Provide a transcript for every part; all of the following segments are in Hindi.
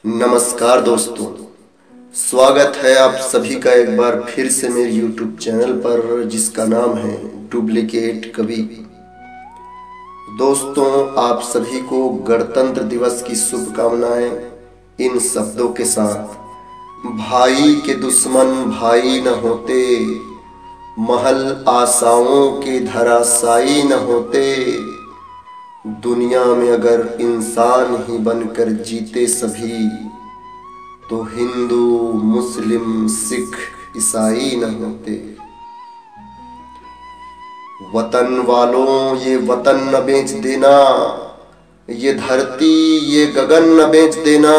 नमस्कार दोस्तों, स्वागत है आप सभी का एक बार फिर से मेरे YouTube चैनल पर जिसका नाम है डुप्लीकेट कवि। दोस्तों, आप सभी को गणतंत्र दिवस की शुभकामनाएं इन शब्दों के साथ। भाई के दुश्मन भाई न होते, महल आशाओं के धराशायी न होते, दुनिया में अगर इंसान ही बनकर जीते सभी, तो हिंदू मुस्लिम सिख ईसाई न होते। वतन वालों ये वतन न बेच देना, ये धरती ये गगन न बेच देना,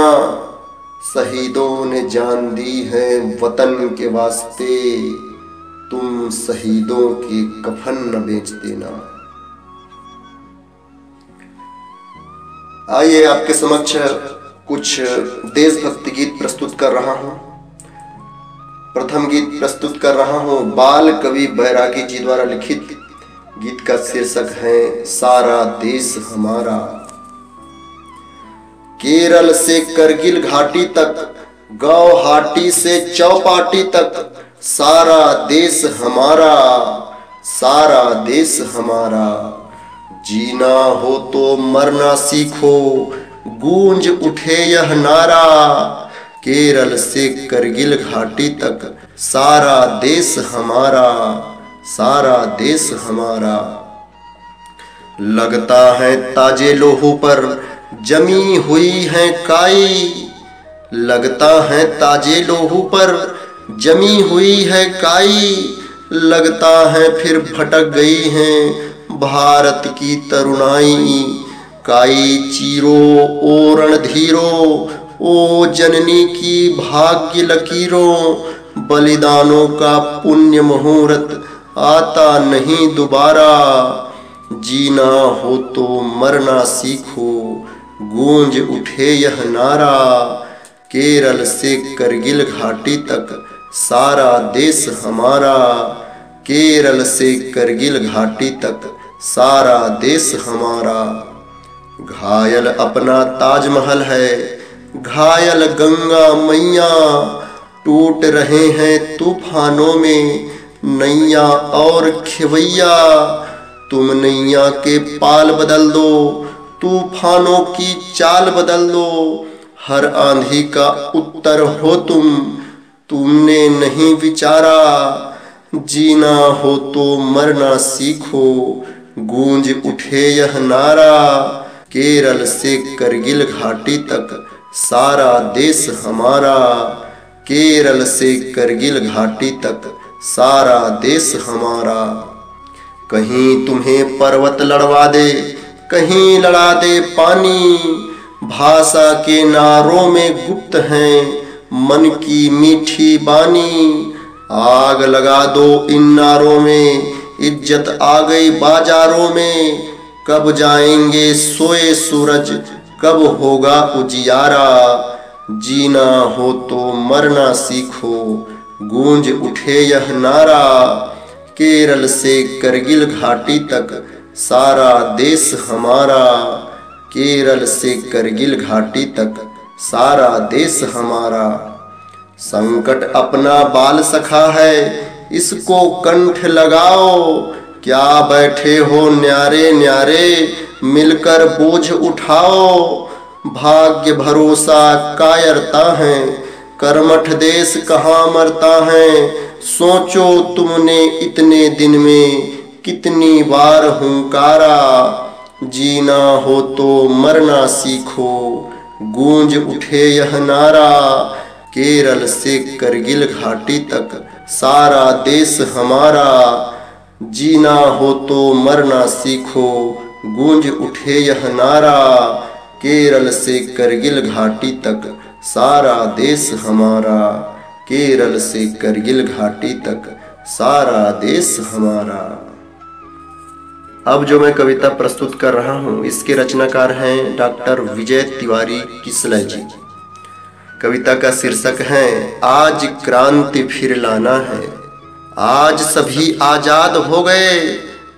शहीदों ने जान दी है वतन के वास्ते, तुम शहीदों के कफन न बेच देना। आइए आपके समक्ष कुछ देशभक्ति गीत प्रस्तुत कर रहा हूं। प्रथम गीत प्रस्तुत कर रहा हूं बाल कवि बैरागी जी द्वारा लिखित। गीत का शीर्षक है सारा देश हमारा। केरल से करगिल घाटी तक, गौहाटी से चौपाटी तक, सारा देश हमारा, सारा देश हमारा। जीना हो तो मरना सीखो, गूंज उठे यह नारा। केरल से करगिल घाटी तक, सारा देश हमारा, सारा देश हमारा। लगता है ताजे लोहू पर जमी हुई है काई, लगता है ताजे लोहू पर जमी हुई है काई, लगता है फिर भटक गई है भारत की तरुणाई। काई चीरो ओ रणधीरो, ओ जननी की भाग्य लकीरों, बलिदानों का पुण्य मुहूर्त आता नहीं दोबारा। जीना हो तो मरना सीखो, गूंज उठे यह नारा। केरल से करगिल घाटी तक, सारा देश हमारा। केरल से करगिल घाटी तक, सारा देश हमारा। घायल अपना ताजमहल है, घायल गंगा मैया, टूट रहे हैं तूफानों में नैया और खेवैया। तुम नैया के पाल बदल दो, तूफानों की चाल बदल दो, हर आंधी का उत्तर हो तुमने नहीं विचारा। जीना हो तो मरना सीखो, गूंज उठे यह नारा। केरल से करगिल घाटी तक, सारा देश हमारा। केरल से करगिल घाटी तक, सारा देश हमारा। कहीं तुम्हें पर्वत लड़वा दे, कहीं लड़ा दे पानी, भाषा के नारों में गुप्त हैं मन की मीठी बानी। आग लगा दो इन नारों में, इज्जत आ गई बाजारों में, कब जाएंगे सोए सूरज, कब होगा उजियारा। जीना हो तो मरना सीखो, गूंज उठे यह नारा। केरल से करगिल घाटी तक, सारा देश हमारा। केरल से करगिल घाटी तक, सारा देश हमारा। संकट अपना बाल सखा है, इसको कंठ लगाओ, क्या बैठे हो न्यारे न्यारे, मिलकर बोझ उठाओ। भाग्य भरोसा कायरता है, कर्मठ देश कहाँ मरता है। सोचो तुमने इतने दिन में कितनी बार हुंकारा। जीना हो तो मरना सीखो, गूंज उठे यह नारा। केरल से करगिल घाटी तक, सारा देश हमारा। जीना हो तो मरना सीखो, गूंज उठे यह नारा। केरल से करगिल घाटी तक, सारा देश हमारा। केरल से करगिल घाटी तक, सारा देश हमारा। अब जो मैं कविता प्रस्तुत कर रहा हूँ, इसके रचनाकार हैं डॉक्टर विजय तिवारी किसलय जी। कविता का शीर्षक है आज क्रांति फिर लाना है। आज सभी आजाद हो गए,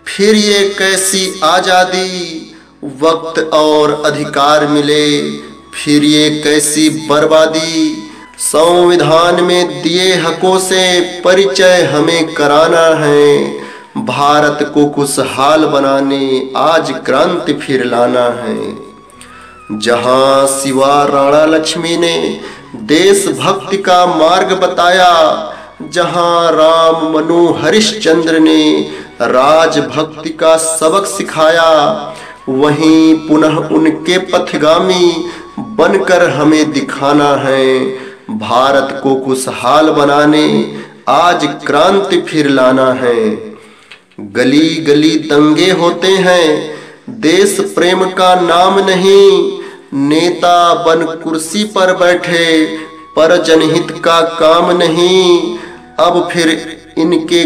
फिर ये कैसी आजादी, वक्त और अधिकार मिले, फिर ये कैसी बर्बादी। संविधान में दिए हकों से परिचय हमें कराना है। भारत को खुशहाल बनाने आज क्रांति फिर लाना है। जहां शिवा राणा लक्ष्मी ने देशभक्ति का मार्ग बताया, जहां राम मनु हरिश्चंद्र ने राजभक्ति का सबक सिखाया, वहीं पुनः उनके पथगामी बनकर हमें दिखाना है। भारत को खुशहाल बनाने आज क्रांति फिर लाना है। गली गली दंगे होते हैं, देश प्रेम का नाम नहीं। नेता बन कुर्सी पर बैठे पर जनहित का काम नहीं। अब फिर इनके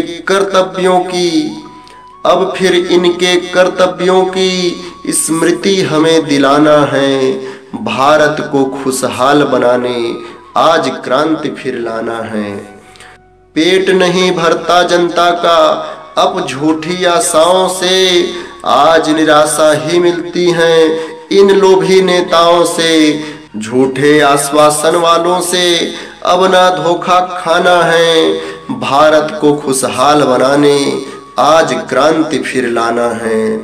कर्तव्यों की स्मृति हमें दिलाना है। भारत को खुशहाल बनाने आज क्रांति फिर लाना है। पेट नहीं भरता जनता का अब झूठी आशाओं से, आज निराशा ही मिलती है इन लोभी नेताओं से। झूठे आश्वासन वालों से अब ना धोखा खाना है। भारत को खुशहाल बनाने आज क्रांति फिर लाना है।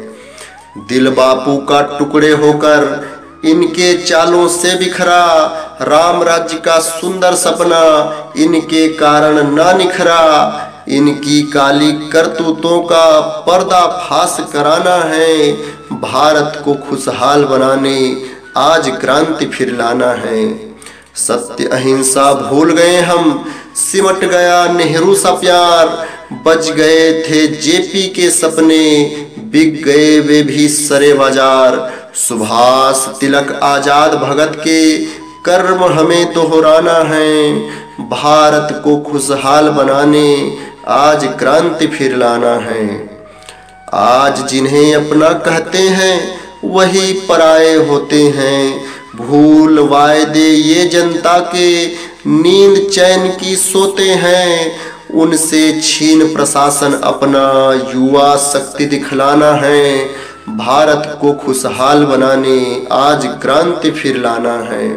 दिल बापू का टुकड़े होकर इनके चालों से बिखरा, राम राज्य का सुंदर सपना इनके कारण ना निखरा। इनकी काली करतूतों का पर्दाफाश कराना है। भारत को खुशहाल बनाने आज क्रांति फिर लाना है। सत्य अहिंसा भूल गए हम, सिमट गया नेहरू सा प्यार। बच गए थे जेपी के सपने, बिक गए वे भी सरे बाजार। सुभाष तिलक आजाद भगत के कर्म हमें दोहराना है। भारत को खुशहाल बनाने आज क्रांति फिर लाना है। आज जिन्हें अपना कहते हैं वही पराये होते हैं। भूल वायदे ये जनता के नींद चैन की सोते हैं। उनसे छीन प्रशासन अपना युवा शक्ति दिखलाना है। भारत को खुशहाल बनाने आज क्रांति फिर लाना है।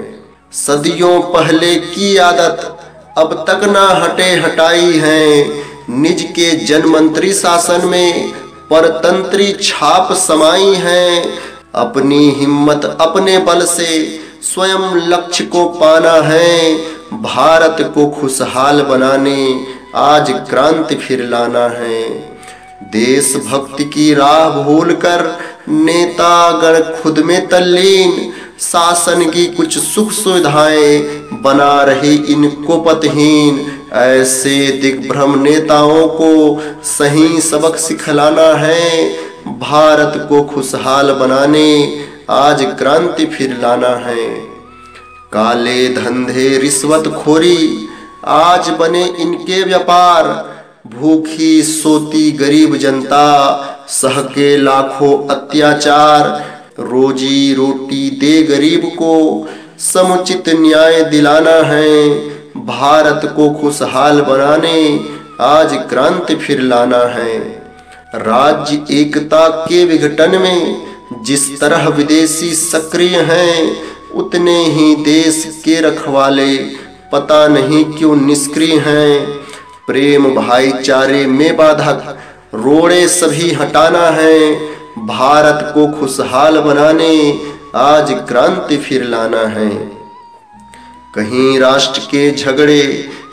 सदियों पहले की आदत अब तक ना हटाई है। निज के जनमंत्री शासन में परतंत्री छाप समाई है। अपनी हिम्मत अपने बल से स्वयं लक्ष्य को पाना है। भारत को खुशहाल बनाने आज क्रांति फिर लाना है। देशभक्ति की राह भूलकर नेतागण खुद में तल्लीन, शासन की कुछ सुख सुविधाएं बना रही इनको पतहीन। ऐसे दिग्भ्रम नेताओं को सही सबक सिखलाना है। भारत को खुशहाल बनाने आज क्रांति फिर लाना है। काले धंधे रिश्वतखोरी आज बने इनके व्यापार। भूखी सोती गरीब जनता सह के लाखों अत्याचार। रोजी रोटी दे गरीब को समुचित न्याय दिलाना है। भारत को खुशहाल बनाने आज क्रांति फिर लाना है। राज्य एकता के विघटन में जिस तरह विदेशी सक्रिय हैं, उतने ही देश के रखवाले पता नहीं क्यों निष्क्रिय हैं। प्रेम भाईचारे में बाधक रोड़े सभी हटाना है। भारत को खुशहाल बनाने आज क्रांति फिर लाना है। कहीं राष्ट्र के झगड़े,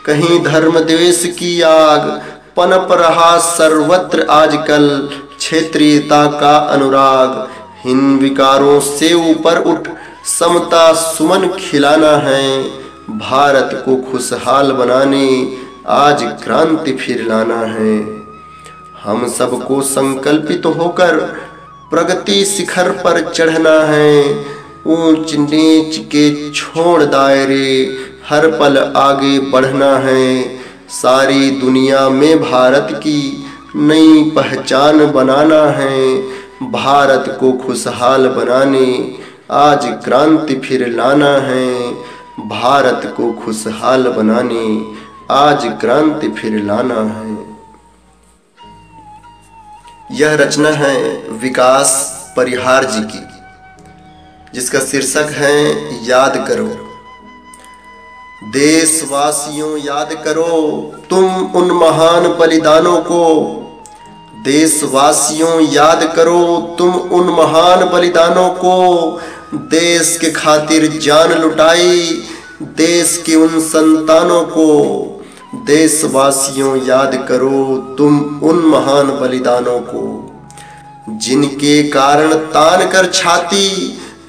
कहीं धर्म द्वेष की आग, पनप रहा सर्वत्र आजकल क्षेत्रीयता का अनुराग। हिंद विकारों से ऊपर उठ समता सुमन खिलाना है। भारत को खुशहाल बनाने आज क्रांति फिर लाना है। हम सबको संकल्पित होकर प्रगति शिखर पर चढ़ना है। ऊंच नीच के छोड़ दायरे हर पल आगे बढ़ना है। सारी दुनिया में भारत की नई पहचान बनाना है। भारत को खुशहाल बनाने आज क्रांति फिर लाना है। भारत को खुशहाल बनाने आज क्रांति फिर लाना है। यह रचना है विकास परिहार जी की। जिसका शीर्षक है याद करो। देशवासियों याद करो तुम उन महान बलिदानों को। देशवासियों याद करो तुम उन महान बलिदानों को। देश के खातिर जान लुटाई देश के उन संतानों को। देशवासियों याद करो तुम उन महान बलिदानों को, जिनके कारण तान कर छाती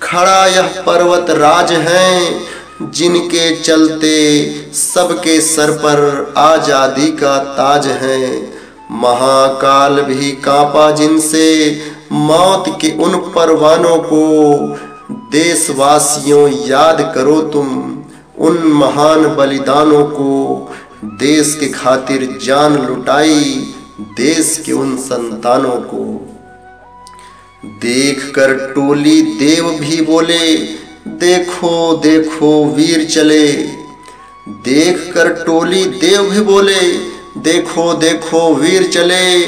खड़ा यह पर्वत राज है, जिनके चलते सबके सर पर आजादी का ताज है। महाकाल भी कांपा जिनसे मौत के उन परवानों को। देशवासियों याद करो तुम उन महान बलिदानों को। देश के खातिर जान लुटाई देश के उन संतानों को। देख कर टोली देव भी बोले देखो देखो वीर चले। देख कर टोली देव भी बोले देखो देखो वीर चले।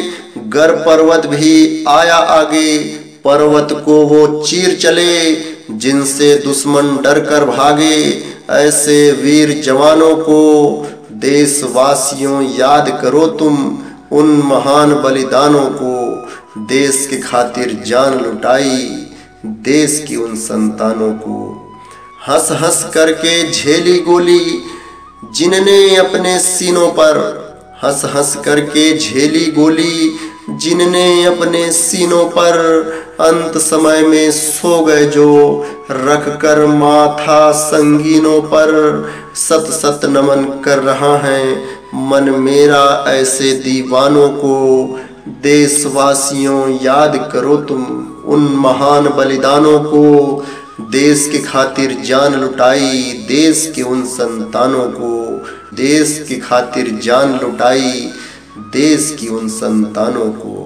गर पर्वत भी आया आगे पर्वत को वो चीर चले। जिनसे दुश्मन डर कर भागे ऐसे वीर जवानों को। देशवासियों याद करो तुम उन महान बलिदानों को। देश के खातिर जान लुटाई देश की उन संतानों को। हंस हंस करके झेली गोली जिनने अपने सीनों पर। हंस हंस करके झेली गोली जिनने अपने सीनों पर। अंत समय में सो गए जो रख कर माथा संगीनों पर। सत सत नमन कर रहा है मन मेरा ऐसे दीवानों को। देशवासियों याद करो तुम उन महान बलिदानों को। देश के खातिर जान लुटाई देश के उन संतानों को। देश के खातिर जान लुटाई देश की उन संतानों को।